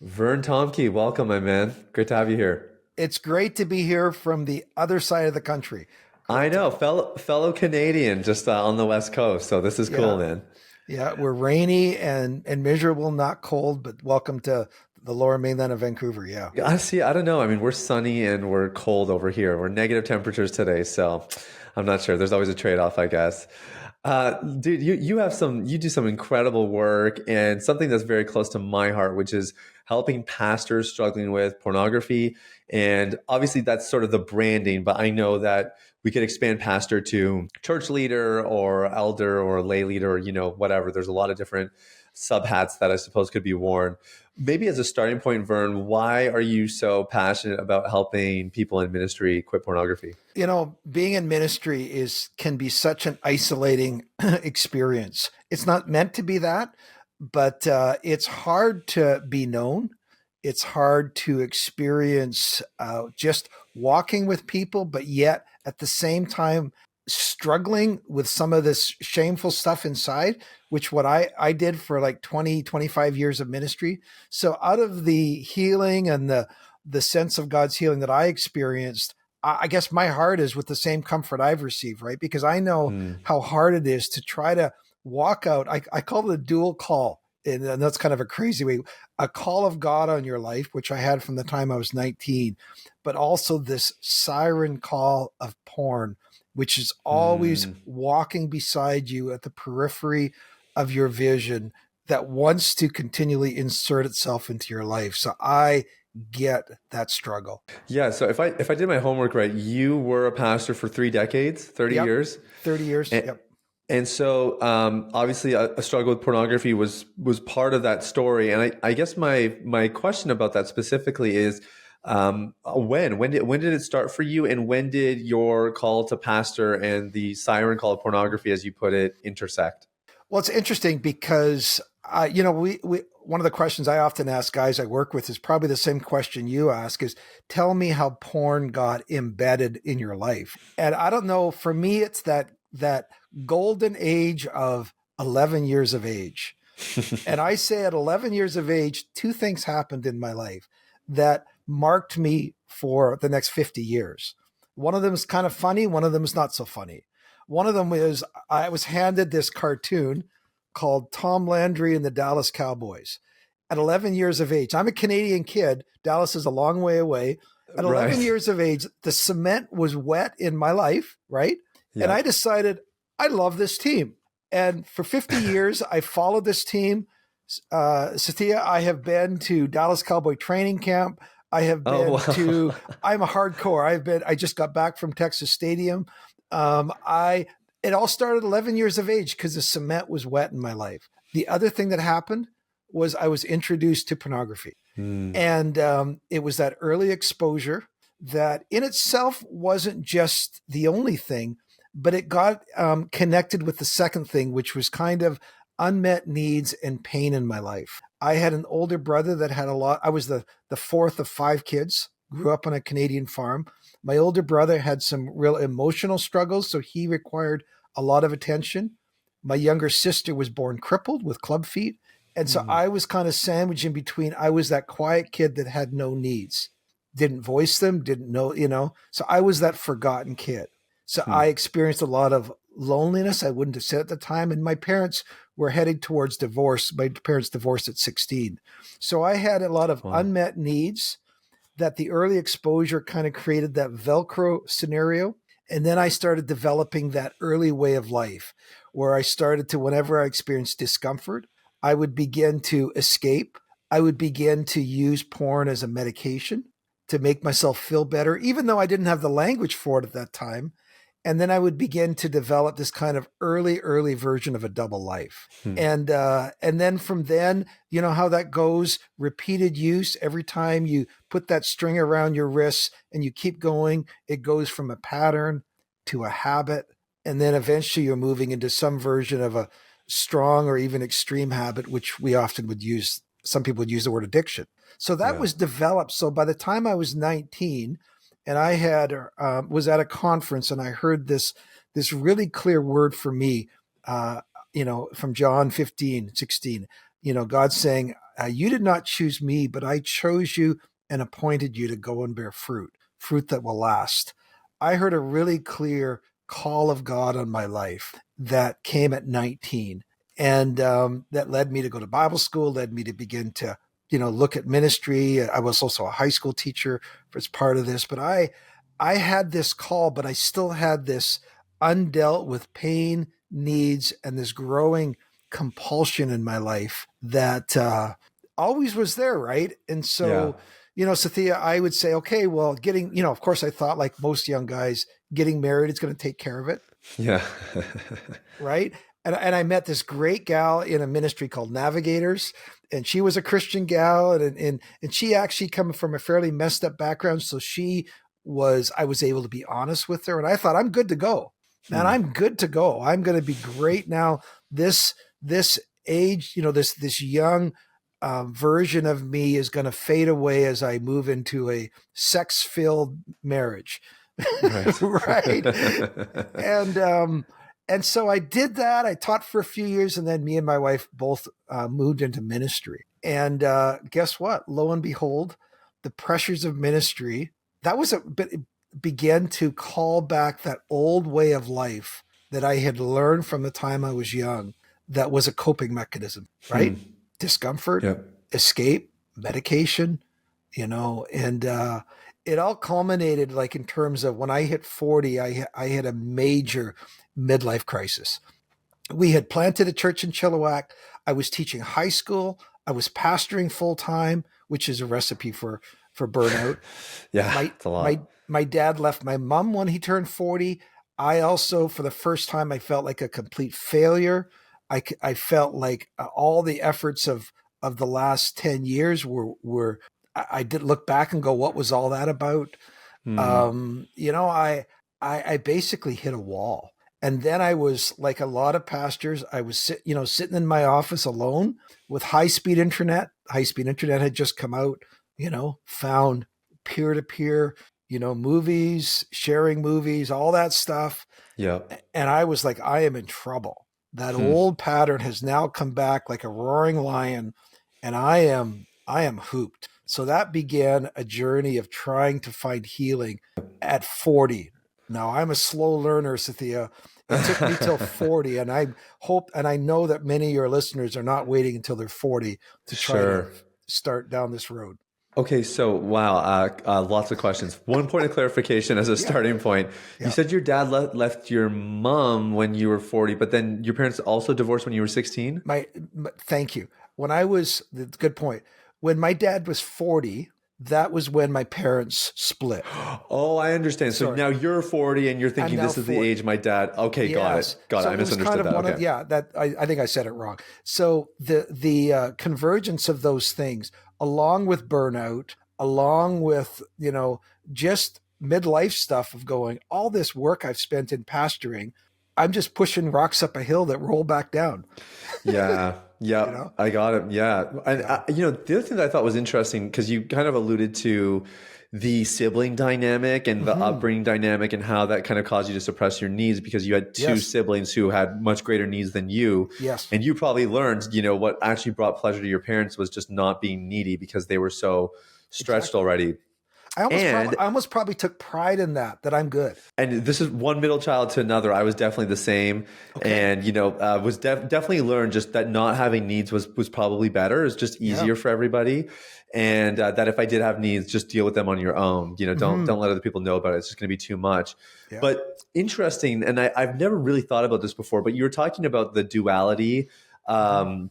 Vern Tompke, welcome, my man. Great to have you here. It's great to be here from the other side of the country. I Great to know, go. fellow Canadian, just on the West Coast. So this is cool, Yeah, man. yeah. We're rainy and miserable, not cold, but welcome to the lower mainland of Vancouver. Yeah. Yeah, I see. I don't know. I mean, we're sunny and we're cold over here. We're negative temperatures today, so I'm not sure. There's always a trade-off, I guess. Dude, you do some incredible work and something that's very close to my heart, which is helping pastors struggling with pornography. And obviously, that's sort of the branding, but I know that we could expand pastor to church leader or elder or lay leader, or, whatever. There's a lot of different sub hats that I suppose could be worn. Maybe as a starting point, Vern, why are you so passionate about helping people in ministry quit pornography? Being in ministry is can be such an isolating experience. It's not meant to be that, but it's hard to be known. It's hard to experience just walking with people, but yet at the same time struggling with some of this shameful stuff inside, which what I did for like 20, 25 years of ministry. So out of the healing and the sense of God's healing that I experienced, I guess my heart is with the same comfort I've received, right? Because I know Hmm. how hard it is to try to walk out. I call it a dual call. And that's kind of a crazy way, a call of God on your life, which I had from the time I was 19, but also this siren call of porn, which is always Hmm. walking beside you at the periphery of your vision that wants to continually insert itself into your life. So I get that struggle. Yeah, so if I did my homework right, you were a pastor for 3 decades, 30 Yep. years. 30 years. And, Yep. and so obviously a struggle with pornography was part of that story. And I guess my question about that specifically is when did it start for you, and when did your call to pastor and the siren call of pornography, as you put it, intersect? Well, it's interesting because, we one of the questions I often ask guys I work with is probably the same question you ask is tell me how porn got embedded in your life. And I don't know, for me, it's that golden age of 11 years of age. And I say at 11 years of age, two things happened in my life that marked me for the next 50 years. One of them is kind of funny, one of them is not so funny. One of them is I was handed this cartoon called Tom Landry and the Dallas Cowboys at 11 years of age. I'm a Canadian kid. Dallas is a long way away. At 11 Right. years of age, the cement was wet in my life, right? And Yeah. I decided I love this team. And for 50 years, I followed this team. Sathiya, I have been to Dallas Cowboy training camp. I have Oh, been to, wow. I'm a hardcore. I just got back from Texas Stadium. It all started 11 years of age because the cement was wet in my life. The other thing that happened was I was introduced to pornography. Hmm. And it was that early exposure that in itself wasn't just the only thing, but it got connected with the second thing, which was kind of unmet needs and pain in my life. I had an older brother that had a lot. I was the fourth of five kids, grew up on a Canadian farm. My older brother had some real emotional struggles, so he required a lot of attention. My younger sister was born crippled with club feet. And so Hmm. I was kind of sandwiched in between. I was that quiet kid that had no needs, didn't voice them, didn't know. So I was that forgotten kid. So Hmm. I experienced a lot of loneliness. I wouldn't have said at the time. And my parents were heading towards divorce. My parents divorced at 16. So I had a lot of Wow. unmet needs that the early exposure kind of created that Velcro scenario. And then I started developing that early way of life where I started to, whenever I experienced discomfort, I would begin to escape. I would begin to use porn as a medication to make myself feel better, even though I didn't have the language for it at that time. And then I would begin to develop this kind of early version of a double life. Hmm. And then from then, you know how that goes. Repeated use. Every time you put that string around your wrists and you keep going, it goes from a pattern to a habit, and then eventually you're moving into some version of a strong or even extreme habit, which we often would use. Some people would use the word addiction. So that Yeah. was developed. So by the time I was 19, and I had was at a conference, and I heard this really clear word for me, from John 15:16. God's saying, you did not choose me, but I chose you and appointed you to go and bear fruit that will last. I heard a really clear call of God on my life that came at 19, and that led me to go to Bible school, led me to begin to, look at ministry. I was also a high school teacher as part of this, but I had this call, but I still had this undealt with pain, needs, and this growing compulsion in my life that always was there, right? And Yeah. so, Sathiya, I would say, okay, well, of course, I thought like most young guys, getting married is going to take care of it, Yeah. right? And I met this great gal in a ministry called Navigators, and she was a Christian gal, and she actually coming from a fairly messed up background, so I was able to be honest with her, and I thought, I'm good to go, man. Hmm. I'm good to go. I'm going to be great now. This age, this young version of me is going to fade away as I move into a sex-filled marriage, Right. right? And and so I did that. I taught for a few years, and then me and my wife both moved into ministry. And guess what? Lo and behold, the pressures of ministry that was a bit began to call back that old way of life that I had learned from the time I was young. That was a coping mechanism, Hmm. right? Discomfort, Yep. escape, medication, and it all culminated like in terms of when I hit 40, I had a major midlife crisis. We had planted a church in Chilliwack. I was teaching high school. I was pastoring full time, which is a recipe for burnout. Yeah, My it's a my lot. my dad left my mom when he turned 40. I also, for the first time, I felt like a complete failure. I felt like all the efforts of the last 10 years were I did look back and go, what was all that about? Hmm. I basically hit a wall. And then I was like a lot of pastors, I was sitting in my office alone with high speed internet. High speed internet had just come out, found peer to peer, movies, sharing movies, all that stuff. Yep. And I was like, I am in trouble. That Hmm. old pattern has now come back like a roaring lion, and I am hooped. So that began a journey of trying to find healing at 40. Now I'm a slow learner, Sathiya. It took me till 40, and I hope and I know that many of your listeners are not waiting until they're 40 to try to Sure. start down this road. Okay, so wow, lots of questions. One point of clarification as a Yeah. starting point. You Yeah. said your dad left your mom when you were 40, but then your parents also divorced when you were 16? Thank you. Good point. When my dad was 40, that was when my parents split. Oh, I understand. So Sorry. now you're 40 and you're I'm thinking now this is the 40. age my dad. Okay, got it. Yes. Got it. So I it was kind misunderstood of that. one of, Okay. yeah, that I think I said it wrong. So the convergence of those things, along with burnout, along with, just midlife stuff of going, all this work I've spent in pastoring, I'm just pushing rocks up a hill that roll back down, Yeah. you Yeah. know? I got it. Yeah. And Yeah. the other thing that I thought was interesting because you kind of alluded to the sibling dynamic and the Hmm. upbringing dynamic and how that kind of caused you to suppress your needs because you had two Yes. siblings who had much greater needs than you. Yes. And you probably learned, what actually brought pleasure to your parents was just not being needy because they were so stretched Exactly. already. And I almost probably took pride in that I'm good. and this is one middle child to another. I was definitely the same, Okay. and was definitely learned just that not having needs was probably better. It's just Yeah. easier for everybody, and that if I did have needs, just deal with them on your own. Don't Hmm. let other people know about it. It's just going to be too much. Yeah. But interesting, and I've never really thought about this before. But you were talking about the duality. Hmm.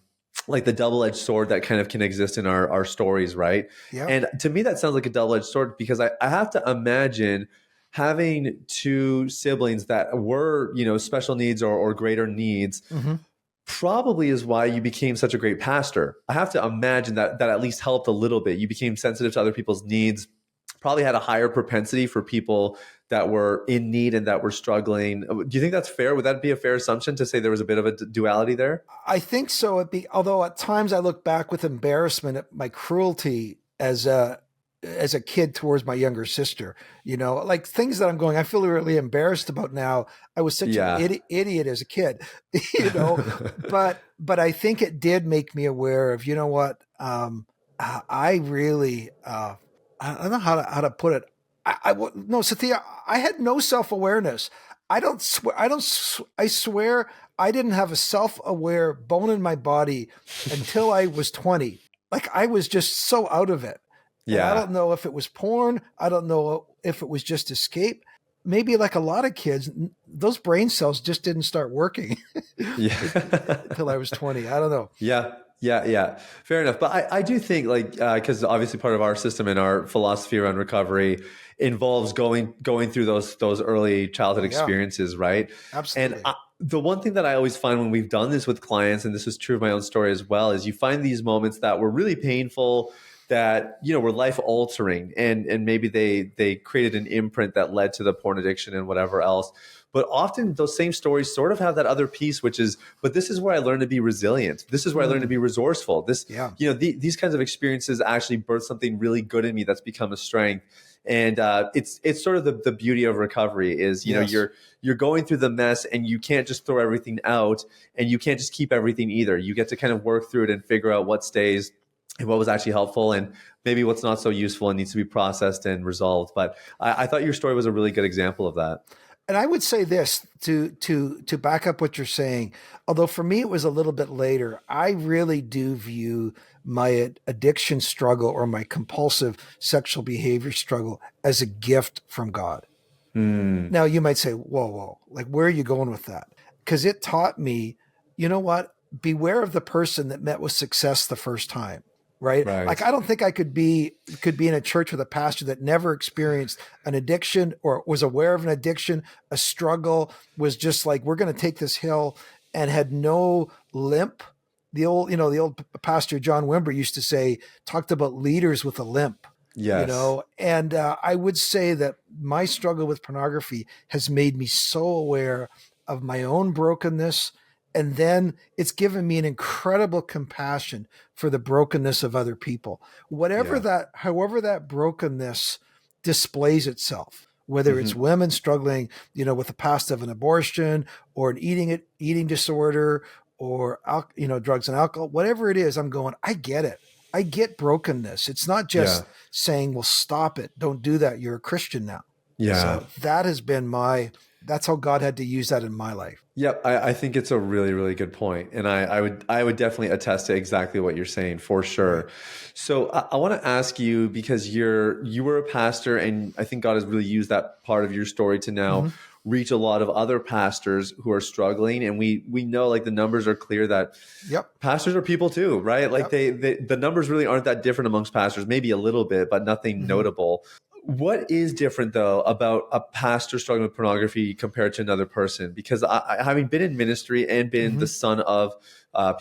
Like the double-edged sword that kind of can exist in our stories, right? Yeah. And to me, that sounds like a double-edged sword because I have to imagine having two siblings that were, special needs or greater needs Hmm. probably is why you became such a great pastor. I have to imagine that at least helped a little bit. You became sensitive to other people's needs, probably had a higher propensity for people that were in need and that were struggling. Do you think that's fair? Would that be a fair assumption to say there was a bit of a duality there? I think so. Although at times I look back with embarrassment at my cruelty as a kid towards my younger sister, like things that I'm going, I feel really embarrassed about now. I was such an Yeah. idiot as a kid, you know, but, but I think it did make me aware of, you know what, I really, I don't know how to put it. No, Sathiya, I had no self awareness. I don't swear. I swear I didn't have a self aware bone in my body until I was 20. Like I was just so out of it. And I Yeah. don't know if it was porn. I don't know if it was just escape. Maybe like a lot of kids, those brain cells just didn't start working Yeah. until I was 20. I don't know. Yeah, yeah. Fair enough. But I do think like because obviously part of our system and our philosophy around recovery involves going through those early childhood Oh yeah, experiences, right? And absolutely. the one thing that I always find when we've done this with clients, and this is true of my own story as well, is you find these moments that were really painful, that were life altering, and maybe they created an imprint that led to the porn addiction and whatever else. But often those same stories sort of have that other piece, which is, but this is where I learned to be resilient. This is where I learned to be resourceful. This, Yeah. these kinds of experiences actually birth something really good in me that's become a strength. And it's sort of the beauty of recovery is, Yes. you're going through the mess and you can't just throw everything out, and you can't just keep everything either. You get to kind of work through it and figure out what stays and what was actually helpful, and maybe what's not so useful and needs to be processed and resolved. But I thought your story was a really good example of that. And I would say this to back up what you're saying. Although for me it was a little bit later, I really do view my addiction struggle or my compulsive sexual behavior struggle as a gift from God. Mm, Now you might say, whoa, like where are you going with that? Because it taught me, you know what? Beware of the person that met with success the first time. Right. Like right. I don't think I could be in a church with a pastor that never experienced an addiction or was aware of an addiction, a struggle, was just like, we're going to take this hill and had no limp. The old pastor John Wimber used to say, talked about leaders with a limp, Yes. and I would say that my struggle with pornography has made me so aware of my own brokenness, and then it's given me an incredible compassion for the brokenness of other people, Yeah. however that brokenness displays itself, whether it's Hmm. women struggling with the past of an abortion or an eating disorder, or drugs and alcohol, whatever it is. I'm going, I get it. I get brokenness. It's not Yeah. just saying, well, stop it. Don't do that. You're a Christian now. Yeah. So that has been that's how God had to use that in my life. Yep. I think it's a really, really good point. And I would definitely attest to exactly what you're saying for Right. sure. So I want to ask you, because you were a pastor, and I think God has really used that part of your story to now Hmm. reach a lot of other pastors who are struggling. And we know, like, the numbers are clear that Yep. pastors are people too, right? Like Yep. the numbers really aren't that different amongst pastors, maybe a little bit, but nothing Hmm. notable. What is different though about a pastor struggling with pornography compared to another person? Because having been in ministry and been the Hmm. son of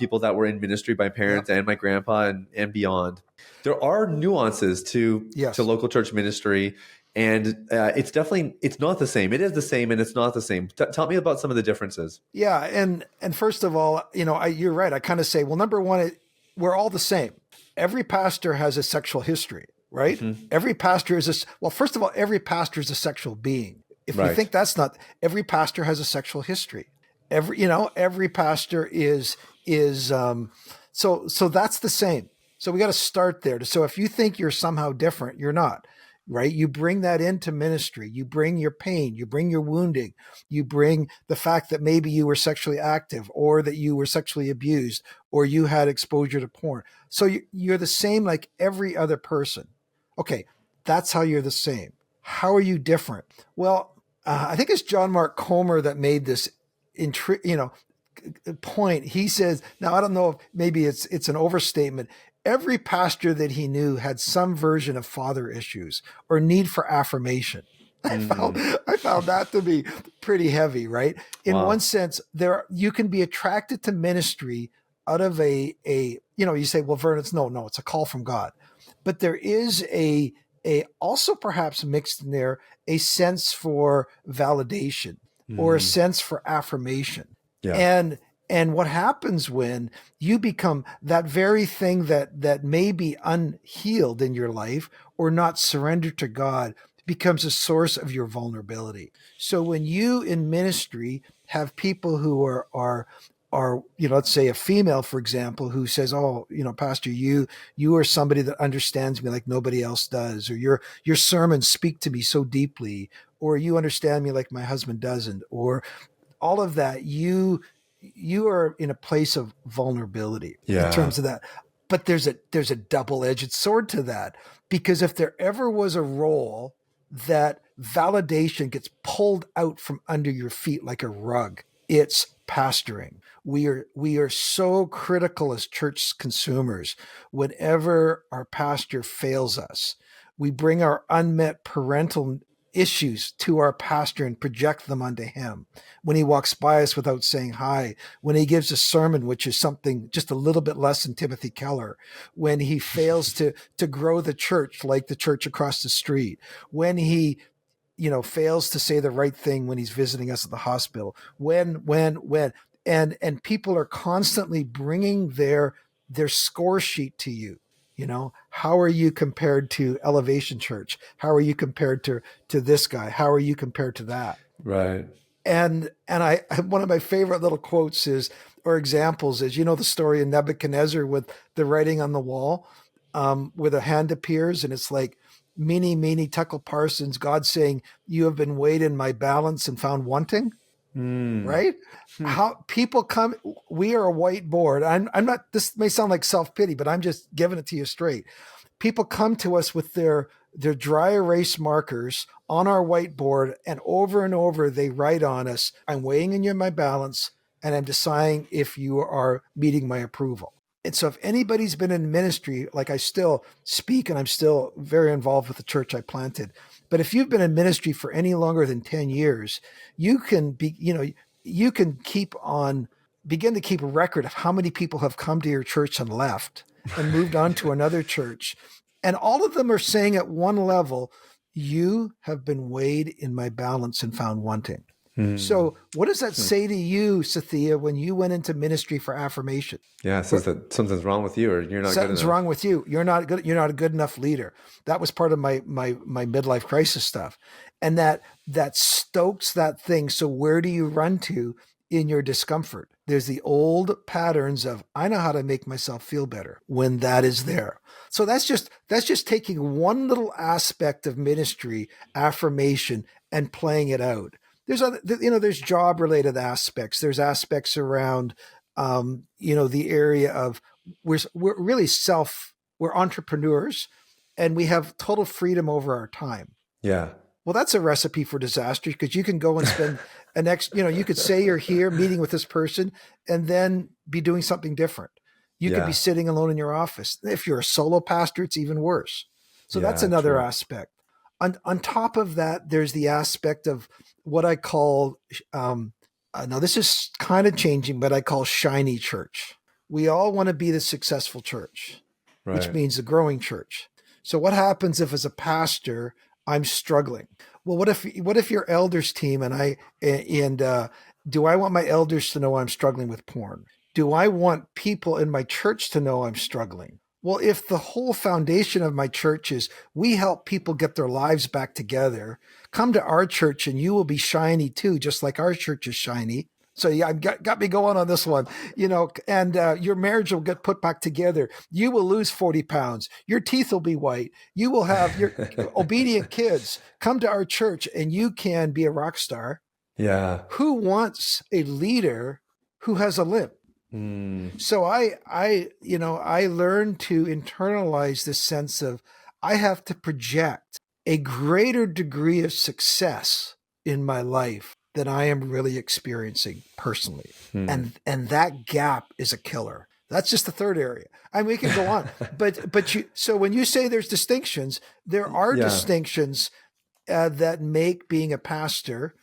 people that were in ministry, my Yep. parents and my grandpa and beyond, there are nuances to Yes. local church ministry, and it's not the same. It is the same and it's not the same. Tell me about some of the differences. Yeah. And first of all, you're right. I kind of say, well, number one, we're all the same. Every pastor has a sexual history, right? Hmm. Every pastor is well, first of all, every pastor is a sexual being. If we Right. think that's not, every pastor has a sexual history. Every pastor is so that's the same. So we got to start there. So if you think you're somehow different, you're not, right? You bring that into ministry. You bring your pain, you bring your wounding, you bring the fact that maybe you were sexually active, or that you were sexually abused, or you had exposure to porn. So you're the same like every other person. Okay, that's how you're the same. How are you different? Well, I think it's John Mark Comer that made this point. He says, now I don't know if maybe it's an overstatement. Every pastor that he knew had some version of father issues or need for affirmation. I found Mm. I found that to be pretty heavy, right? In one Wow. sense, you can be attracted to ministry out of you say, well, Vern, it's a call from God. But there is a also perhaps mixed in there a sense for validation or a Mm. sense for affirmation. Yeah. And and what happens when you become that very thing that may be unhealed in your life or not surrendered to God becomes a source of your vulnerability. So when you in ministry have people who are are, let's say a female, for example, who says, "Oh, Pastor, you are somebody that understands me like nobody else does," or your sermons speak to me so deeply, or you understand me like my husband doesn't, or all of that, you are in a place of vulnerability in Yeah. terms of that. But there's a double-edged sword to that, because if there ever was a role that validation gets pulled out from under your feet like a rug, it's pastoring. We are so critical as church consumers. Whenever our pastor fails us, we bring our unmet parental issues to our pastor and project them onto him. When he walks by us without saying hi, when he gives a sermon which is something just a little bit less than Timothy Keller, when he fails to grow the church like the church across the street, when he fails to say the right thing when he's visiting us at the hospital, when and people are constantly bringing their score sheet to you. How are you compared to Elevation Church? How are you compared to this guy? How are you compared to that? Right. And I one of my favorite little quotes is, or examples is, the story of Nebuchadnezzar with the writing on the wall, where the hand appears and it's like, "Meeny, meeny, Tuckle Parsons," God saying, "You have been weighed in my balance and found wanting." Mm. Right? How people come, we are a whiteboard. I'm not, this may sound like self-pity, but I'm just giving it to you straight. People come to us with their dry erase markers on our whiteboard, and over they write on us, "I'm weighing in you my balance, and I'm deciding if you are meeting my approval." And so if anybody's been in ministry, like I still speak and I'm still very involved with the church I planted, but if you've been in ministry for any longer than 10 years, you can be, you can begin to keep a record of how many people have come to your church and left and moved on to another church. And all of them are saying at one level, "You have been weighed in my balance and found wanting." Mm. So what does that say to you, Sathiya, when you went into ministry for affirmation? Yeah, it says that something's wrong with you or you're not good Something's enough. wrong with you. You're not good. You're not a good enough leader. That was part of my midlife crisis stuff, and that stokes that thing. So where do you run to in your discomfort? There's the old patterns of, "I know how to make myself feel better," when that is there. So that's just taking one little aspect of ministry, affirmation, and playing it out. There's job related aspects. There's aspects around the area of, we're really we're entrepreneurs, and we have total freedom over our time. Yeah. Well, that's a recipe for disaster, because you can go and spend you could say you're here meeting with this person and then be doing something different. You could be Yeah. sitting alone in your office. If you're a solo pastor, it's even worse. So that's Yeah, another true. aspect. On top of that, there's the aspect of what I call, now this is kind of changing, but I call shiny church. We all want to be the successful church, which Right. means the growing church. So what happens if, as a pastor, I'm struggling? Well, what if your elders team do I want my elders to know I'm struggling with porn? Do I want people in my church to know I'm struggling? Well, if the whole foundation of my church is we help people get their lives back together, come to our church and you will be shiny too, just like our church is shiny. So yeah, I've got me going on this one, and your marriage will get put back together. You will lose 40 pounds. Your teeth will be white. You will have your obedient kids. Come to our church and you can be a rock star. Yeah. Who wants a leader who has a limp? Mm. So I learned to internalize this sense of, I have to project a greater degree of success in my life than I am really experiencing personally. Hmm. And that gap is a killer. That's just the third area. I mean, we can go on, so when you say there's distinctions, there are Yeah. distinctions that make being a pastor.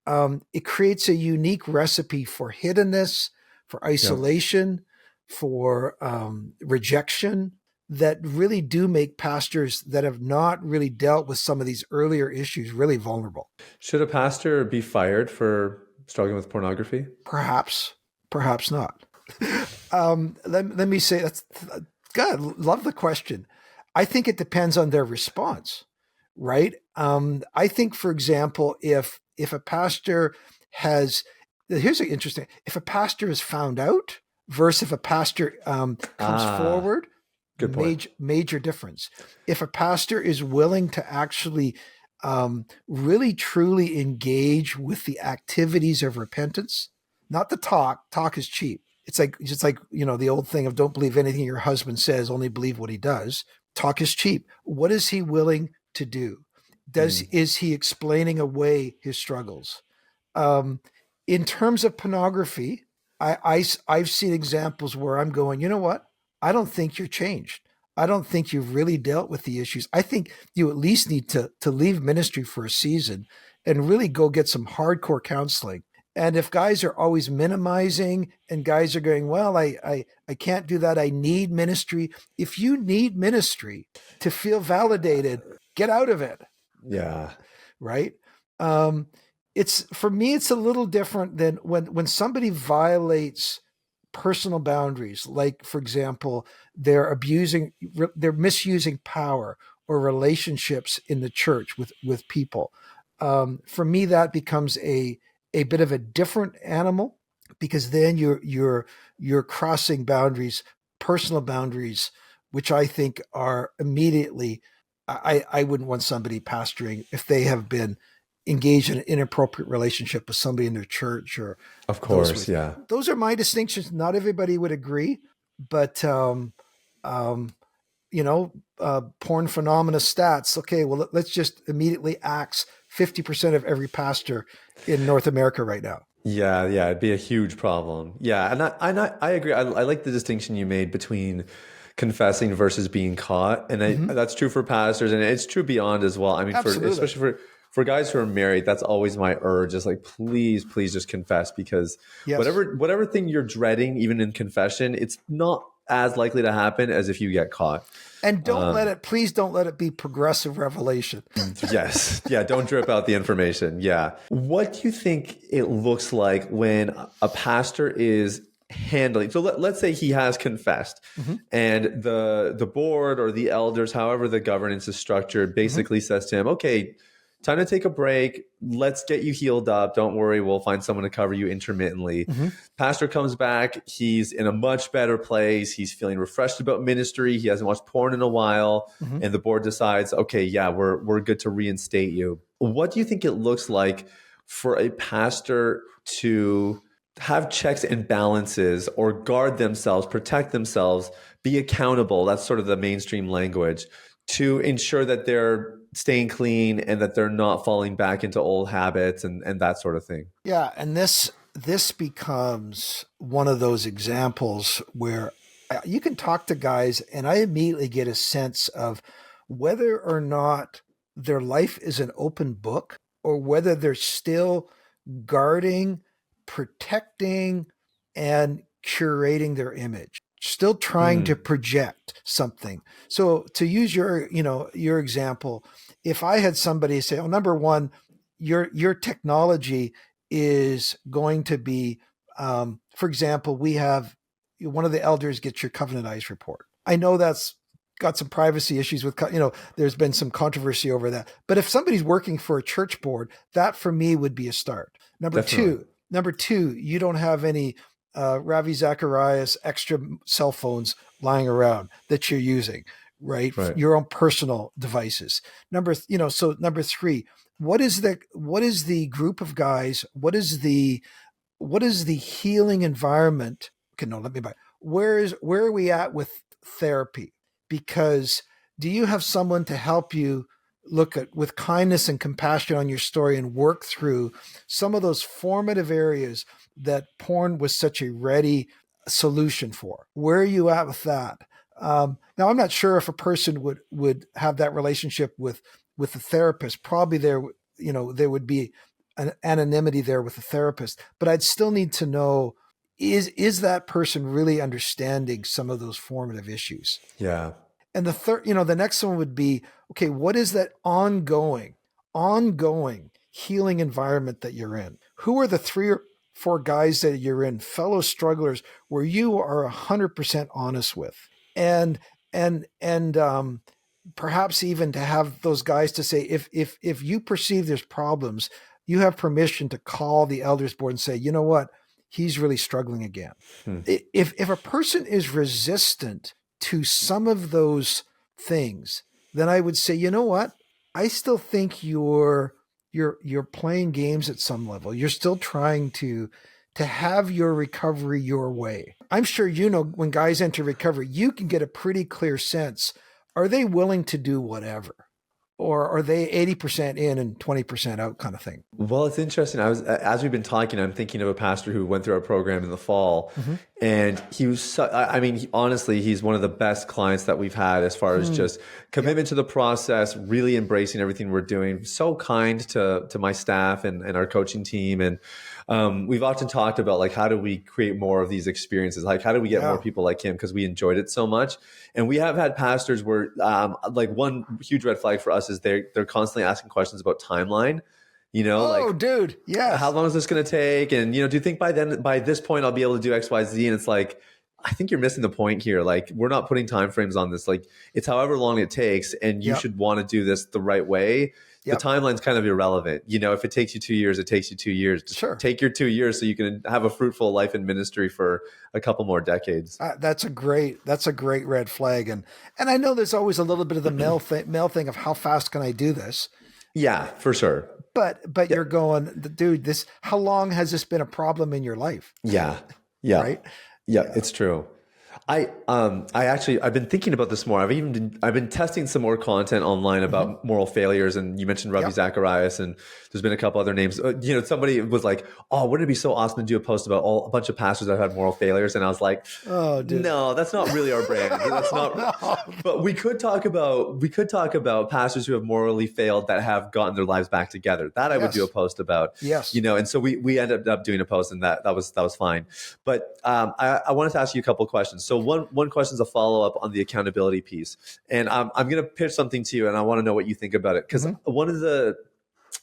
It creates a unique recipe for hiddenness, for Yep. isolation, for rejection, that really do make pastors that have not really dealt with some of these earlier issues really vulnerable. Should a pastor be fired for struggling with pornography? Perhaps, perhaps not. Let me say, that's God. Love the question. I think it depends on their response, right? I think, for example, if a pastor has here's an interesting, if a pastor is found out versus if a pastor comes Ah, forward, good point. major difference. If a pastor is willing to actually really truly engage with the activities of repentance, not the talk is cheap. It's like, the old thing of don't believe anything your husband says, only believe what he does. Talk is cheap. What is he willing to do? Hmm. Is he explaining away his struggles? Um, in terms of pornography, I've seen examples where I'm going, you know what? I don't think you're changed. I don't think you've really dealt with the issues. I think you at least need to leave ministry for a season and really go get some hardcore counseling. And if guys are always minimizing and guys are going, well, I can't do that. I need ministry. If you need ministry to feel validated, get out of it, Yeah. right? Um, it's for me, it's a little different than when somebody violates personal boundaries, like for example, they're misusing power or relationships in the church with people. For me, that becomes a bit of a different animal because then you're crossing boundaries, personal boundaries, which I think are immediately. I wouldn't want somebody pastoring if they have been engaged in an inappropriate relationship with somebody in their church or Of those course. ways. Yeah. Those are my distinctions. Not everybody would agree, but um, porn phenomena stats. Okay, well, let's just immediately axe 50% of every pastor in North America right now. Yeah, yeah, it'd be a huge problem. Yeah, I agree. I like the distinction you made between confessing versus being caught, and Mm-hmm. that's true for pastors, and it's true beyond as well. I mean, for Absolutely. especially for guys who are married, that's always my urge. Is like, please, please, just confess because Yes. whatever thing you're dreading, even in confession, it's not as likely to happen as if you get caught. And please don't let it be progressive revelation. Yes. Yeah. Don't drip out the information. Yeah. What do you think it looks like when a pastor is handling? So let's say he has confessed Mm-hmm. and the board or the elders, however the governance is structured, Mm-hmm. basically says to him, okay, time to take a break. Let's get you healed up. Don't worry. We'll find someone to cover you intermittently. Mm-hmm. Pastor comes back. He's in a much better place. He's feeling refreshed about ministry. He hasn't watched porn in a while. Mm-hmm. And the board decides, okay, yeah, we're good to reinstate you. What do you think it looks like for a pastor to have checks and balances or guard themselves, protect themselves, be accountable? That's sort of the mainstream language to ensure that they're staying clean and that they're not falling back into old habits and that sort of thing. Yeah, and this becomes one of those examples where you can talk to guys, and I immediately get a sense of whether or not their life is an open book or whether they're still guarding, protecting, and curating their image, still trying to Mm, project something. So to use your example, if I had somebody say, "Oh, number one, your technology is going to be," for example, we have one of the elders gets your covenant eyes report. I know that's got some privacy issues with, there's been some controversy over that. But if somebody's working for a church board, that for me would be a start. definitely. Number two, you don't have any Ravi Zacharias extra cell phones lying around that you're using, right? Right. Your own personal devices. So number three, what is the group of guys? What is the healing environment? Okay, no, let me back. Where are we at with therapy? Because do you have someone to help you look at with kindness and compassion on your story and work through some of those formative areas that porn was such a ready solution for? Where are you at with that? Now, I'm not sure if a person would have that relationship with the therapist. Probably there would be an anonymity there with the therapist, but I'd still need to know, is that person really understanding some of those formative issues? Yeah. And the next one would be, okay, what is that ongoing healing environment that you're in? Who are the three or four guys that you're in, fellow strugglers, where you are 100% honest with? And, perhaps even to have those guys to say, if you perceive there's problems, you have permission to call the elders board and say, you know what, he's really struggling again. Hmm. If a person is resistant to some of those things, then I would say, you know what, I still think you're playing games at some level. You're still trying to have your recovery your way. I'm sure you know when guys enter recovery, you can get a pretty clear sense. Are they willing to do whatever? Or are they 80% in and 20% out kind of thing? Well, it's interesting. As we've been talking, I'm thinking of a pastor who went through our program in the fall, Mm-hmm. and he was, I mean, honestly, he's one of the best clients that we've had as far as just commitment to the process, really embracing everything we're doing. So kind to my staff and our coaching team. And we've often talked about like, how do we create more of these experiences? Like, how do we get more people like him? Because we enjoyed it so much. And we have had pastors where, like, one huge red flag for us is they're constantly asking questions about timeline. Oh, Like, dude, yes. how long is this going to take? And, do you think by this point, I'll be able to do X, Y, Z? And it's like, I think you're missing the point here. Like, we're not putting time frames on this. Like, it's however long it takes, and you should want to do this the right way. The timeline's kind of irrelevant. If it takes you 2 years, it takes you 2 years. Just take your 2 years so you can have a fruitful life in ministry for a couple more decades. That's a great red flag. And I know there's always a little bit of the male thing of how fast can I do this? Yeah, for sure. But you're going, dude, how long has this been a problem in your life? Yeah. Right? Yeah, it's true. I've been thinking about this more. I've been testing some more content online about moral failures, and you mentioned Ravi Zacharias, and there's been a couple other names. Somebody was like, "Oh, wouldn't it be so awesome to do a post about a bunch of pastors that had moral failures?" And I was like, "Oh, dude. No, that's not really our brand. That's not." No. But we could talk about pastors who have morally failed that have gotten their lives back together. That I would do a post about. Yes. And so we ended up doing a post, and that was fine. But I wanted to ask you a couple of questions. So one question is a follow-up on the accountability piece. And I'm going to pitch something to you, and I want to know what you think about it. Because one of the,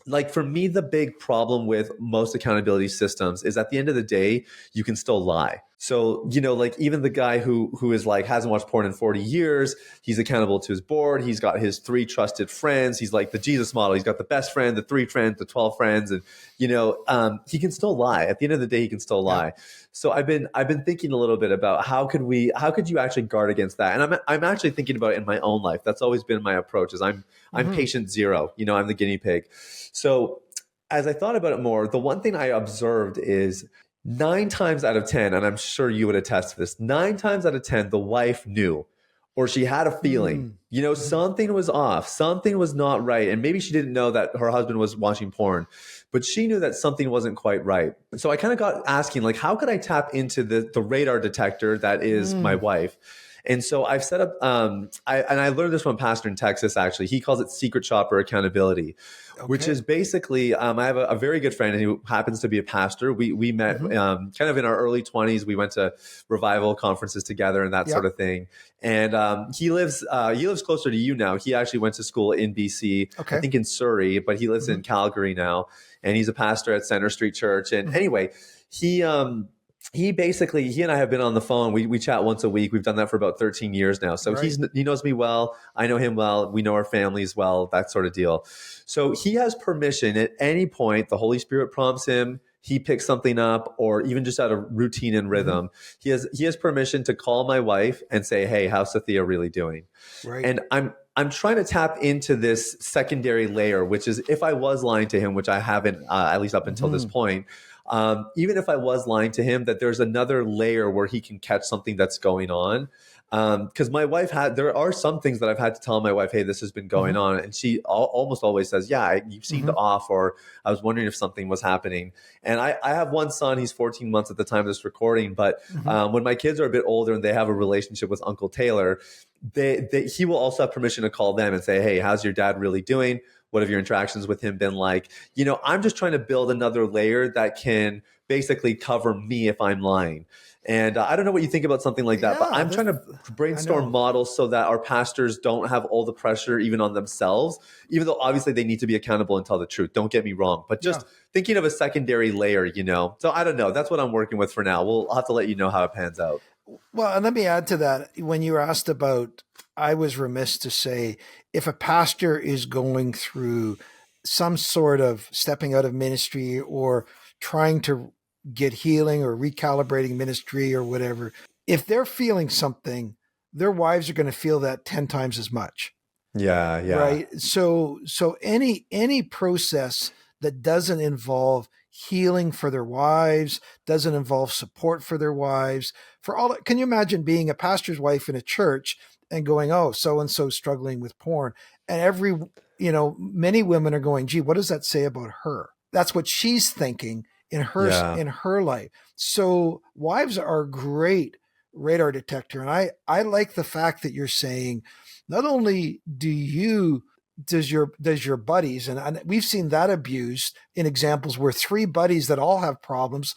like, for me, the big problem with most accountability systems is at the end of the day, you can still lie. So, like even the guy who is like, hasn't watched porn in 40 years, he's accountable to his board. He's got his 3 trusted friends. He's like the Jesus model. He's got the best friend, the 3 friends, the 12 friends. And, he can still lie. At the end of the day, he can still lie. So I've been thinking a little bit about how could you actually guard against that? And I'm actually thinking about it in my own life. That's always been my approach is I'm patient zero, I'm the guinea pig. So as I thought about it more, the one thing I observed is 9 times out of 10, and I'm sure you would attest to this, 9 times out of 10, the wife knew, or she had a feeling, something was off, something was not right. And maybe she didn't know that her husband was watching porn, but she knew that something wasn't quite right. So I kind of got asking, like, how could I tap into the radar detector that is my wife? And so I've set up, I learned this from a pastor in Texas, actually. He calls it secret shopper accountability, which is basically, I have a very good friend who happens to be a pastor. We met kind of in our early 20s. We went to revival conferences together and that sort of thing. And he lives closer to you now. He actually went to school in BC, I think in Surrey, but he lives in Calgary now. And he's a pastor at Center Street Church. And anyway, he and I have been on the phone. We chat once a week. We've done that for about 13 years now. So he knows me well. I know him well. We know our families well, that sort of deal. So he has permission at any point. The Holy Spirit prompts him. He picks something up, or even just out of routine and rhythm. He has permission to call my wife and say, "Hey, how's Sathiya really doing?" Right. And I'm trying to tap into this secondary layer, which is if I was lying to him, which I haven't, at least up until this point. Even if I was lying to him, that there's another layer where he can catch something that's going on. Because my wife there are some things that I've had to tell my wife, "Hey, this has been going on." And she almost always says, "Yeah, you seemed off," or "I was wondering if something was happening." And I have one son, he's 14 months at the time of this recording. But when my kids are a bit older and they have a relationship with Uncle Taylor, he will also have permission to call them and say, "Hey, how's your dad really doing? What have your interactions with him been like?" I'm just trying to build another layer that can basically cover me if I'm lying. And I don't know what you think about something like that, but I'm trying to brainstorm models so that our pastors don't have all the pressure even on themselves, even though obviously they need to be accountable and tell the truth. Don't get me wrong, but just thinking of a secondary layer, So I don't know. That's what I'm working with for now. I'll have to let you know how it pans out. Well, and let me add to that. When you were asked about, I was remiss to say, if a pastor is going through some sort of stepping out of ministry or trying to get healing or recalibrating ministry or whatever, if they're feeling something, their wives are going to feel that 10 times as much. Yeah, yeah. Right. So any process that doesn't involve healing for their wives, doesn't involve support for their wives, for all, can you imagine being a pastor's wife in a church and going, oh, so and so struggling with porn, and many women are going, gee, what does that say about her? That's what she's thinking Yeah. in her life. So wives are a great radar detector, and I like the fact that you're saying, not only does your buddies, and we've seen that abused in examples where three buddies that all have problems,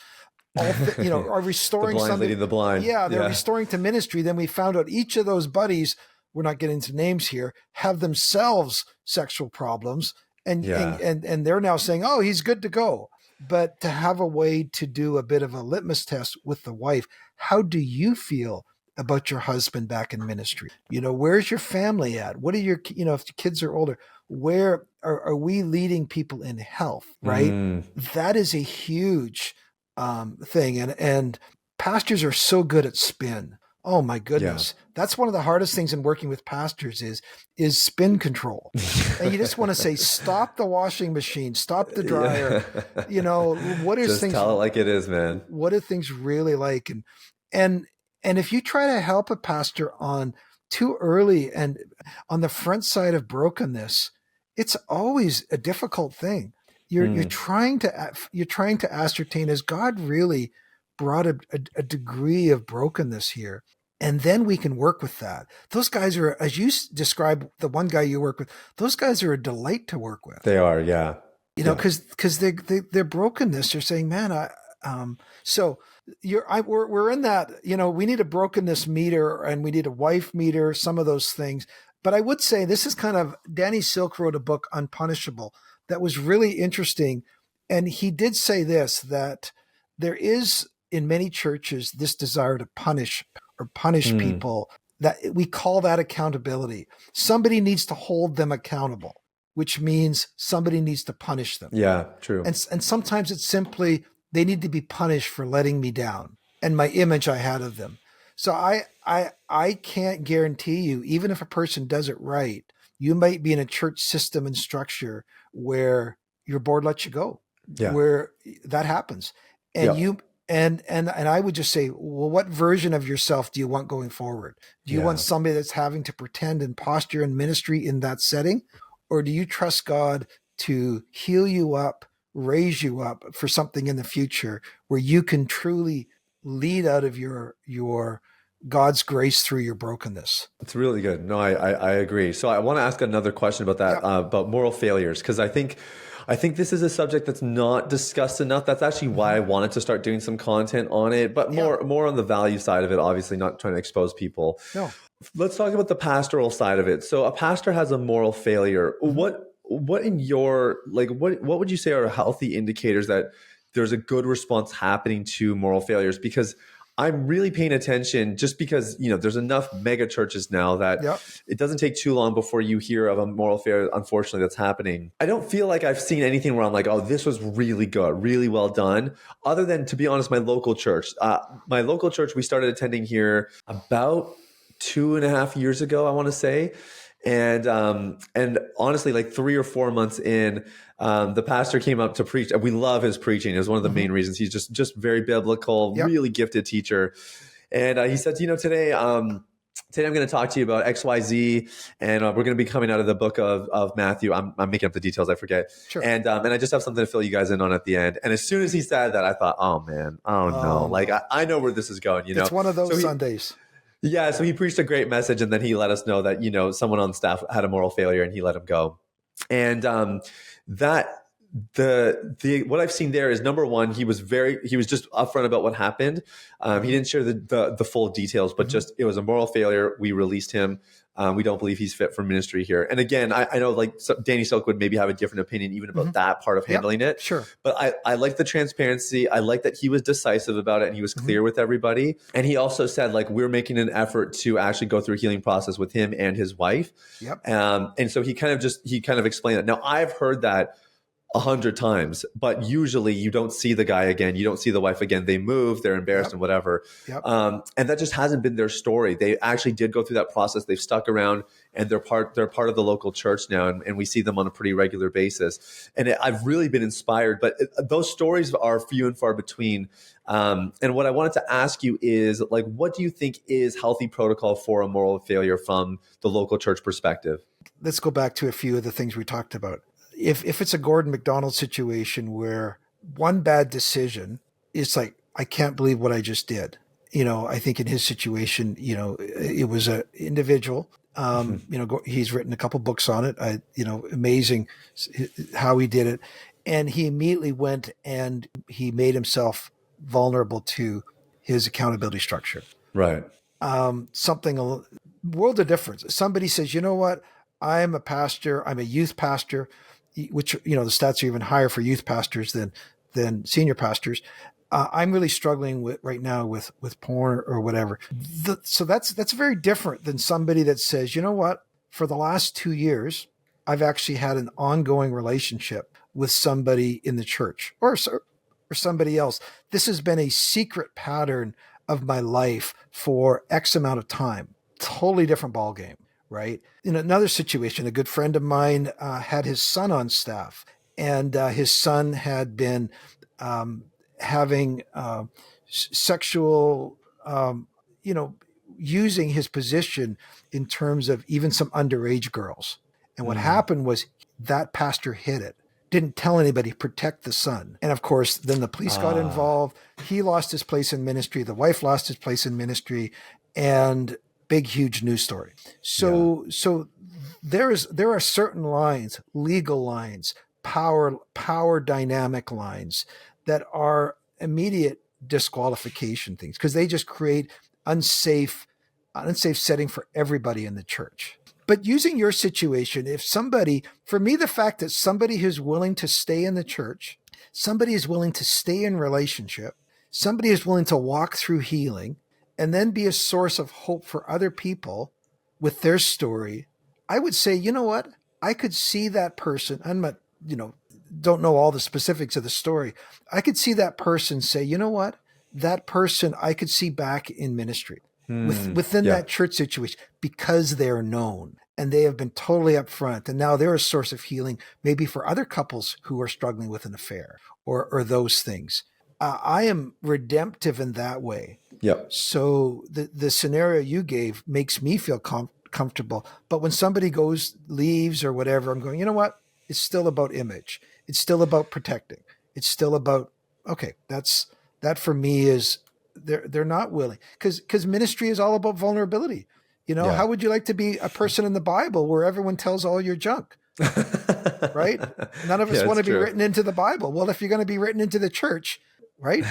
are The restoring blind something. leading the blind. Yeah, they're Yeah. restoring to ministry. Then we found out each of those buddies, we're not getting into names here, have themselves sexual problems, and Yeah. they're now saying, oh, he's good to go. But to have a way to do a bit of a litmus test with the wife, how do you feel about your husband back in ministry? Where's your family at? What are your, if the kids are older, where are we leading people in health, right? Mm, That is a huge thing. And pastors are so good at spin. Oh my yeah. goodness. That's one of the hardest things in working with pastors is spin control. And you just want to say, stop the washing machine, stop the dryer. Yeah. What is Just things, tell it like it is, man. what are things really like? And and if you try to help a pastor on too early and on the front side of brokenness, it's always a difficult thing. You're Mm, trying to ascertain, has God really brought a degree of brokenness here? And then we can work with that. Those guys are, as you describe the one guy you work with, those guys are a delight to work with. they are, yeah. Yeah. Because their brokenness, you're saying, man, so we're in that, we need a brokenness meter and we need a wife meter, some of those things. But I would say this is kind of, Danny Silk wrote a book, Unpunishable, that was really interesting. And he did say this, that there is in many churches this desire to punish Mm, people, that we call that accountability. Somebody needs to hold them accountable, which means somebody needs to punish them. yeah, true. And sometimes it's simply they need to be punished for letting me down and my image I had of them. So I can't guarantee you, even if a person does it right, you might be in a church system and structure where your board lets you go, Yeah. where that happens. And Yeah. you and I would just say, well, what version of yourself do you want going forward? Do you want Yeah. somebody that's having to pretend and posture in ministry in that setting? Or do you trust God to heal you up, raise you up for something in the future where you can truly lead out of your God's grace through your brokenness? It's really good. No, I agree. So I want to ask another question about that, Yep. about moral failures, because I think this is a subject that's not discussed enough. That's actually why I wanted to start doing some content on it, but Yeah. more on the value side of it, obviously not trying to expose people. No. Let's talk about the pastoral side of it. So a pastor has a moral failure. Mhm. What in your, like, what would you say are healthy indicators that there's a good response happening to moral failures? Because I'm really paying attention, just because, there's enough mega churches now that Yep. it doesn't take too long before you hear of a moral failure, unfortunately, that's happening. I don't feel like I've seen anything where I'm like, oh, this was really good, really well done. Other than, to be honest, my local church. We started attending here about 2.5 years ago, I want to say. And honestly, like 3 or 4 months in, the pastor came up to preach. We love his preaching. It was one of the Mhm. main reasons. He's just very biblical, Yep. really gifted teacher. And he said, today I'm going to talk to you about XYZ, and we're going to be coming out of the book of Matthew. I'm making up the details, I forget. Sure. And I just have something to fill you guys in on at the end. And as soon as he said that, I thought, oh man, oh no, Oh, like no. I know where this is going. It's one of those So Sundays. yeah, so he preached a great message, and then he let us know that someone on staff had a moral failure, and he let him go. And that the what I've seen there is, number one, he was just upfront about what happened. He didn't share the full details, but just, it was a moral failure. We released him. We don't believe he's fit for ministry here. And again, I know, like, Danny Silk would maybe have a different opinion even about that part of handling it. Sure. But I like the transparency. I like that he was decisive about it and he was clear with everybody. And he also said, like, we're making an effort to actually go through a healing process with him and his wife. Yep. And so he kind of explained it. Now, I've heard that 100 times, but usually you don't see the guy again. You don't see the wife again. They move, they're embarrassed and whatever. Yep. And that just hasn't been their story. They actually did go through that process. They've stuck around, and they're part of the local church now. And we see them on a pretty regular basis. And I've really been inspired, but those stories are few and far between. And what I wanted to ask you is, like, what do you think is healthy protocol for a moral failure from the local church perspective? Let's go back to a few of the things we talked about. If it's a Gordon MacDonald situation where one bad decision is like, I can't believe what I just did. I think in his situation, it was an individual. He's written a couple books on it. Amazing how he did it. And he immediately went and he made himself vulnerable to his accountability structure. Right. World of difference. Somebody says, you know what? I'm a pastor. I'm a youth pastor, which, the stats are even higher for youth pastors than senior pastors. I'm really struggling right now with porn or whatever. So that's very different than somebody that says, you know what, for the last 2 years, I've actually had an ongoing relationship with somebody in the church or somebody else. This has been a secret pattern of my life for X amount of time. Totally different ballgame. Right. In another situation, a good friend of mine had his son on staff, and his son had been having sexual, using his position in terms of even some underage girls. And what happened was that pastor hid it, didn't tell anybody, protect the son. And of course, then the police got involved. He lost his place in ministry. The wife lost his place in ministry, and big, huge news story. So there are certain lines, legal lines, power dynamic lines that are immediate disqualification things, because they just create unsafe setting for everybody in the church. But using your situation, for me, the fact that somebody who's willing to stay in the church, somebody is willing to stay in relationship, somebody is willing to walk through healing, and then be a source of hope for other people with their story, I would say, you know what? I could see that person. I'm not, don't know all the specifics of the story. I could see that person say, you know what? That person I could see back in ministry within that church situation, because they're known and they have been totally upfront. And now they're a source of healing, maybe for other couples who are struggling with an affair or those things. I am redemptive in that way. Yep. So the scenario you gave makes me feel comfortable. But when somebody leaves or whatever, I'm going, you know what? It's still about image. It's still about protecting. It's still about, okay, that for me is they're not willing, because ministry is all about vulnerability. How would you like to be a person in the Bible where everyone tells all your junk? Right? None of us want to be written into the Bible. Well, if you're going to be written into the church, right?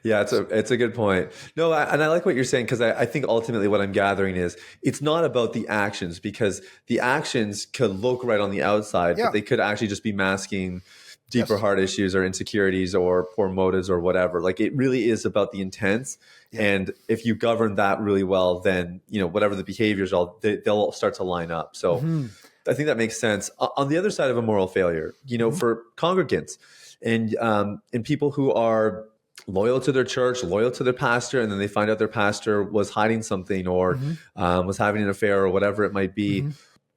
Yeah, it's a good point. No, and I like what you're saying, because I think ultimately what I'm gathering is it's not about the actions, because the actions could look right on the outside, but they could actually just be masking deeper heart issues or insecurities or poor motives or whatever. Like, it really is about the intents. And if you govern that really well, then, whatever the behaviors are, they'll start to line up. So I think that makes sense. On the other side of a moral failure, for congregants, and people who are loyal to their church, loyal to their pastor, and then they find out their pastor was hiding something or was having an affair or whatever it might be.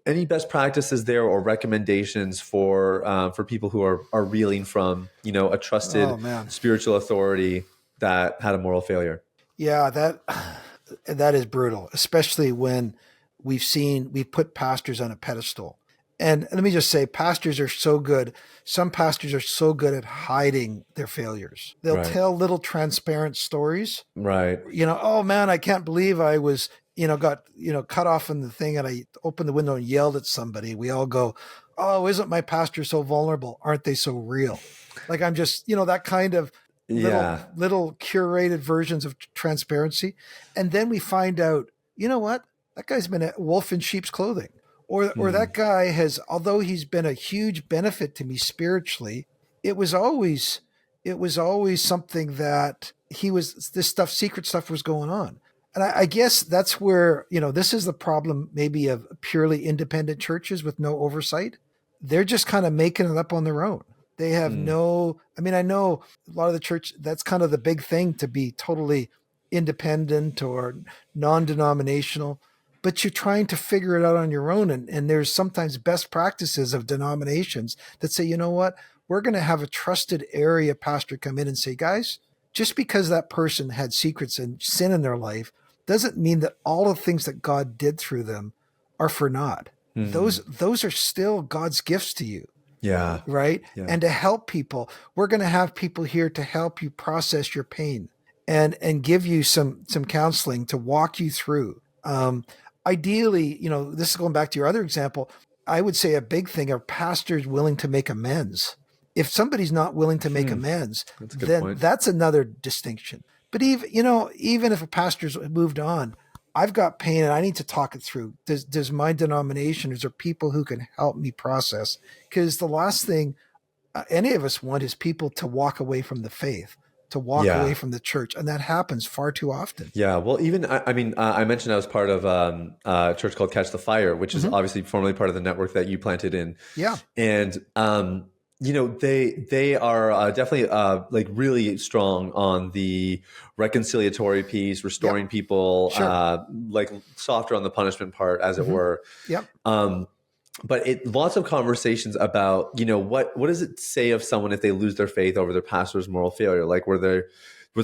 Any best practices there or recommendations for people who are reeling from, a trusted spiritual authority that had a moral failure? Yeah, that is brutal, especially when we've put pastors on a pedestal. And let me just say, pastors are so good. Some pastors are so good at hiding their failures. They'll tell little transparent stories. Right. Oh man, I can't believe I was, got, cut off in the thing, and I opened the window and yelled at somebody. We all go, oh, isn't my pastor so vulnerable? Aren't they so real? Like I'm just, that kind of Yeah. little curated versions of transparency. And then we find out, you know what? That guy's been a wolf in sheep's clothing. Or Hmm. that guy has, although he's been a huge benefit to me spiritually, it was always something that this stuff, secret stuff was going on. And I guess that's where, this is the problem maybe of purely independent churches with no oversight. They're just kind of making it up on their own. They have Hmm. I mean, I know a lot of the church, that's kind of the big thing, to be totally independent or non-denominational, but you're trying to figure it out on your own. And there's sometimes best practices of denominations that say, you know what, we're going to have a trusted area pastor come in and say, guys, just because that person had secrets and sin in their life doesn't mean that all the things that God did through them are for naught. Hmm. Those are still God's gifts to you, Yeah. right? Yeah. And to help people, we're going to have people here to help you process your pain and give you some counseling to walk you through. Ideally, this is going back to your other example. I would say a big thing are pastors willing to make amends. If somebody's not willing to make Hmm. amends, That's a good then point. that's another distinction. But even if a pastor's moved on, I've got pain and I need to talk it through. Does my denomination, is there people who can help me process? Because the last thing any of us want is people to walk away from the faith, to walk away Yeah. from the church. And that happens far too often. Yeah, well, even I mean, I mentioned I was part of a church called Catch the Fire, which is Mm-hmm. obviously formerly part of the network that you planted in, Yeah. and they are definitely like really strong on the reconciliatory piece, Yep. restoring people, Sure. like softer on the punishment part, as it Mm-hmm. were. Yep. Um, but lots of conversations about what does it say of someone if they lose their faith over their pastor's moral failure, like was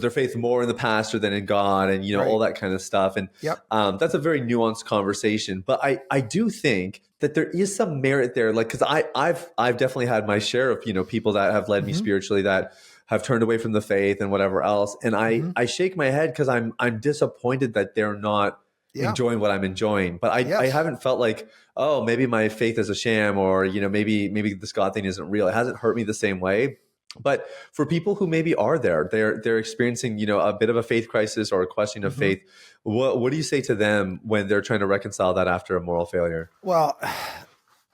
their faith more in the pastor than in God, and all Right. that kind of stuff. And Yep. that's a very nuanced conversation, but I do think that there is some merit there, like because I've definitely had my share of people that have led me Mm-hmm. spiritually that have turned away from the faith and whatever else, and I Mm-hmm. I shake my head because I'm disappointed that they're not Yeah. enjoying what I'm enjoying, but I Yes. haven't felt like, oh, maybe my faith is a sham, or maybe this God thing isn't real. It hasn't hurt me the same way. But for people who maybe are there, they're experiencing a bit of a faith crisis or a question of Mm-hmm. faith. What do you say to them when they're trying to reconcile that after a moral failure? Well,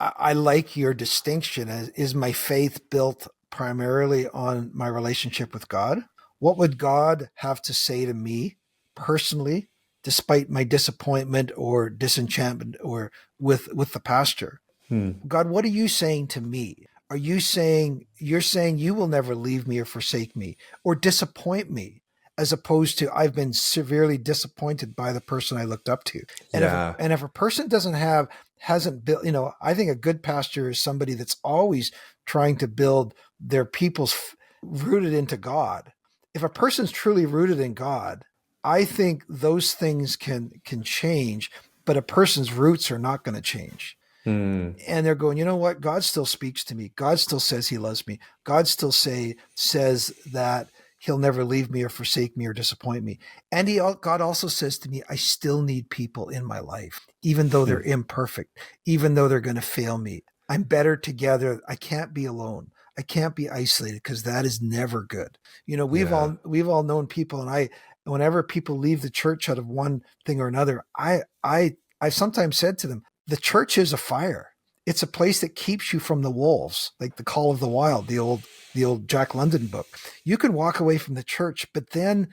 I like your distinction. Is my faith built primarily on my relationship with God? What would God have to say to me personally, despite my disappointment or disenchantment or with the pastor? Hmm. God, what are you saying to me? Are you saying you're saying you will never leave me or forsake me or disappoint me, as opposed to I've been severely disappointed by the person I looked up to? Yeah. And if a person hasn't built, I think a good pastor is somebody that's always trying to build their people's rooted into God. If a person's truly rooted in God, I think those things can change, but a person's roots are not going to change. Hmm. And they're going, you know what? God still speaks to me. God still says he loves me. God still says that he'll never leave me or forsake me or disappoint me. And God also says to me, I still need people in my life, even though they're Hmm. imperfect, even though they're going to fail me. I'm better together. I can't be alone. I can't be isolated, because that is never good. Yeah. We've all known people, and whenever people leave the church out of one thing or another, I've sometimes said to them, the church is a fire. It's a place that keeps you from the wolves, like the Call of the Wild, the old Jack London book. You can walk away from the church, but then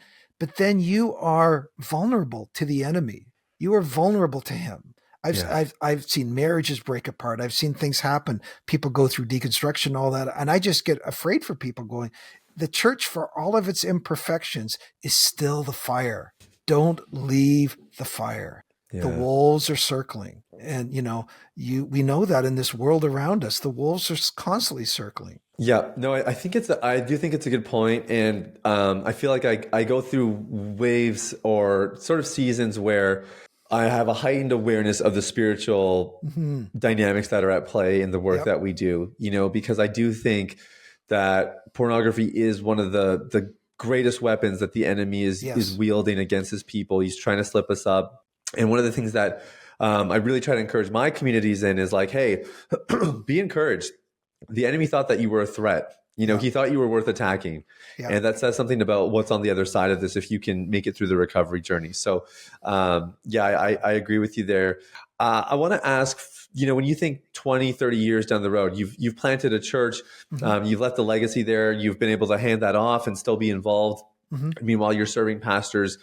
you are vulnerable to the enemy. You are vulnerable to him. Yeah. I've seen marriages break apart. I've seen things happen. People go through deconstruction, all that, and I just get afraid for people going. The church, for all of its imperfections, is still the fire. Don't leave the fire. The Yeah. wolves are circling, and we know that in this world around us, the wolves are constantly circling. Yeah, no, I think I do think it's a good point, and I feel like I go through waves or sort of seasons where I have a heightened awareness of the spiritual Mm-hmm. dynamics that are at play in the work Yep. that we do. Because I do think that pornography is one of the greatest weapons that the enemy is Yes. wielding against his people. He's trying to slip us up, and one of the things that I really try to encourage my communities in is like, hey, be encouraged. The enemy thought that you were a threat. Yeah. He thought you were worth attacking. Yeah. And that says something about what's on the other side of this if you can make it through the recovery journey. So, yeah, I agree with you there. I want to ask, when you think 20, 30 years down the road, you've planted a church, Hmm. you've left a legacy there, you've been able to hand that off and still be involved. Hmm. Meanwhile, you're serving pastors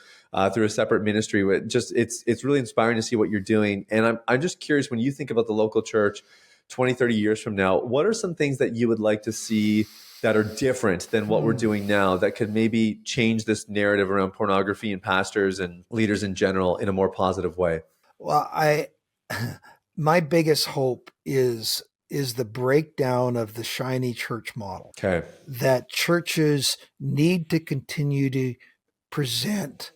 through a separate ministry. It's really inspiring to see what you're doing. And I'm just curious, when you think about the local church 20, 30 years from now, what are some things that you would like to see that are different than what we're Hmm. doing now that could maybe change this narrative around pornography and pastors and leaders in general in a more positive way? Well, my biggest hope is the breakdown of the shiny church model, Okay. that churches need to continue to present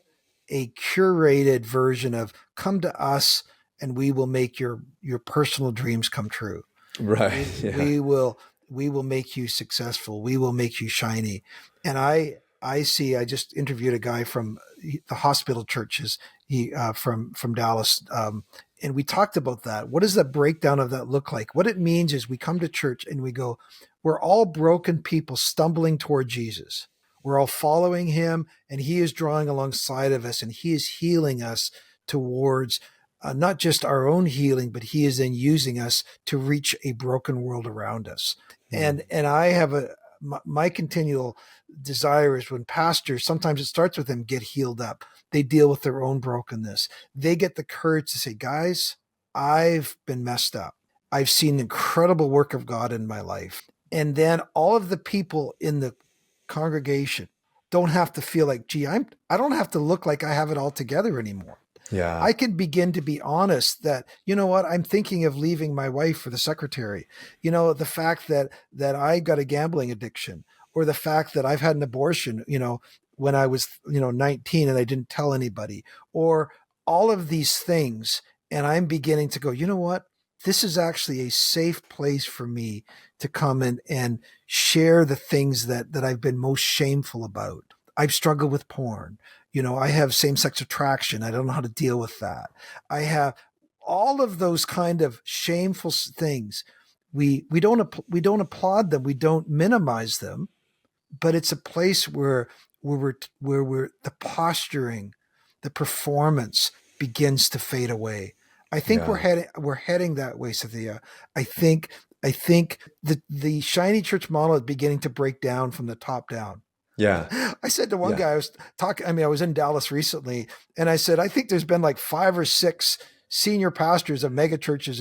a curated version of come to us and we will make your personal dreams come true. Right. we, Yeah. we will we will make you successful, we will make you shiny. And I just interviewed a guy from the hospital churches, from Dallas, and we talked about that. What does the breakdown of that look like? What it means is we come to church and we go, we're all broken people stumbling toward Jesus, we're all following him, and he is drawing alongside of us, and he is healing us towards not just our own healing, but he is then using us to reach a broken world around us. Hmm. And I have my continual desire is when pastors, sometimes it starts with them, get healed up. They deal with their own brokenness. They get the courage to say, guys, I've been messed up. I've seen incredible work of God in my life. And then all of the people in the congregation don't have to feel like, gee, I don't have to look like I have it all together anymore. Yeah. I can begin to be honest that, you know what, I'm thinking of leaving my wife for the secretary. The fact that I got a gambling addiction, or the fact that I've had an abortion, when I was, 19 and I didn't tell anybody, or all of these things. And I'm beginning to go, you know what? This is actually a safe place for me to come and share the things that I've been most shameful about. I've struggled with porn. I have same sex attraction. I don't know how to deal with that. I have all of those kind of shameful things. We don't applaud them. We don't minimize them, but it's a place where the posturing, the performance begins to fade away. I think we're Yeah. heading that way, Sathiya. I think the shiny church model is beginning to break down from the top down. Yeah. I said to one Yeah. guy, I was talking, I was in Dallas recently, and I said, I think there's been like 5 or 6 senior pastors of mega churches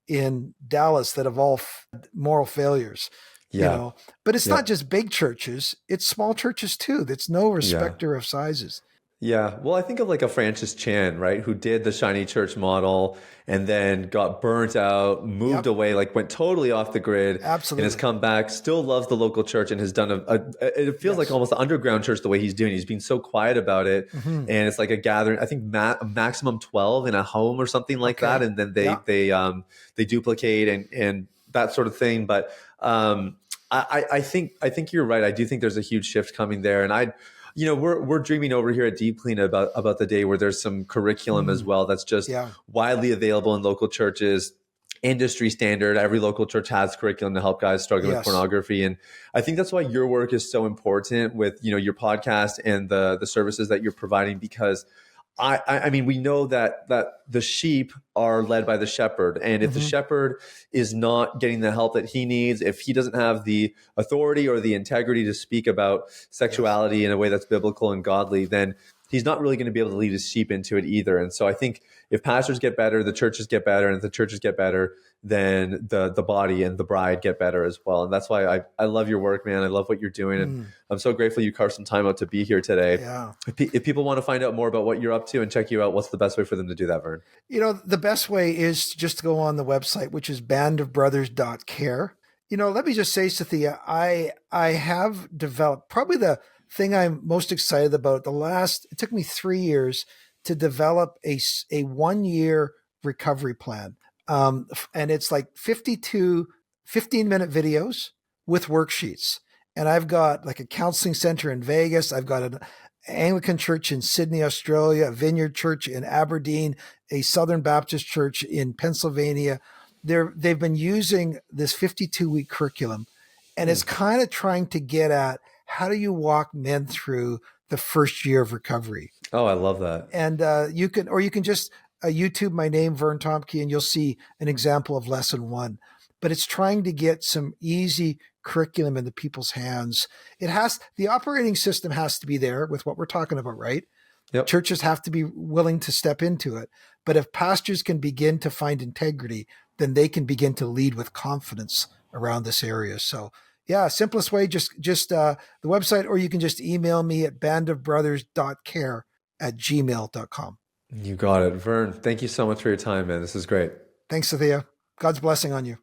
in Dallas that have all moral failures, Yeah. but it's not Yep. just big churches, it's small churches too. That's no Yeah. respecter of sizes. Yeah. Well, I think of like a Francis Chan, right, who did the shiny church model and then got burnt out, moved Yep, away, like went totally off the grid and has absolutely. come back, still loves the local church and has done it feels like Yes. almost an underground church the way he's doing. He's being so quiet about it. Hmm. And it's like a gathering, I think maximum 12 in a home or something like that. Okay. And then Yeah. they duplicate and that sort of thing. But I think you're right. I do think there's a huge shift coming there. And we're dreaming over here at Deep Clean about the day where there's some curriculum as Mm. well that's just Yeah. widely available in local churches, industry standard. Every local church has curriculum to help guys struggling with Yes. pornography, and I think that's why your work is so important with your podcast and the services that you're providing because. I mean, we know that the sheep are led by the shepherd, and if the Hmm. shepherd is not getting the help that he needs, if he doesn't have the authority or the integrity to speak about Yes. sexuality in a way that's biblical and godly, then he's not really going to be able to lead his sheep into it either. And so I think if pastors get better, the churches get better, and if the churches get better, then the body and the bride get better as well. And that's why I love your work, man. I love what you're doing, and Mm. I'm so grateful you carved some time out to be here today. Yeah. If people want to find out more about what you're up to and check you out, what's the best way for them to do that, Vern? The best way is just to go on the website, which is bandofbrothers.care. Let me just say, Sathiya, I have developed probably the thing I'm most excited about. It took me 3 years to develop a 1 year recovery plan. And it's like 52 15-minute videos with worksheets. And I've got like a counseling center in Vegas. I've got Anglican church in Sydney, Australia, a Vineyard church in Aberdeen, a Southern Baptist church in Pennsylvania. They've been using this 52-week curriculum, and Hmm. it's kind of trying to get at how do you walk men through the first year of recovery. Oh, I love that. And you can just YouTube my name, Vern Tompke, and you'll see an example of lesson one. But it's trying to get some easy curriculum into people's hands. The operating system has to be there with what we're talking about, right? Yep. Churches have to be willing to step into it. But if pastors can begin to find integrity, then they can begin to lead with confidence around this area. So yeah, simplest way, just the website, or you can just email me at bandofbrothers.care@gmail.com. You got it. Vern, thank you so much for your time, man. This is great. Thanks, Sathiya. God's blessing on you.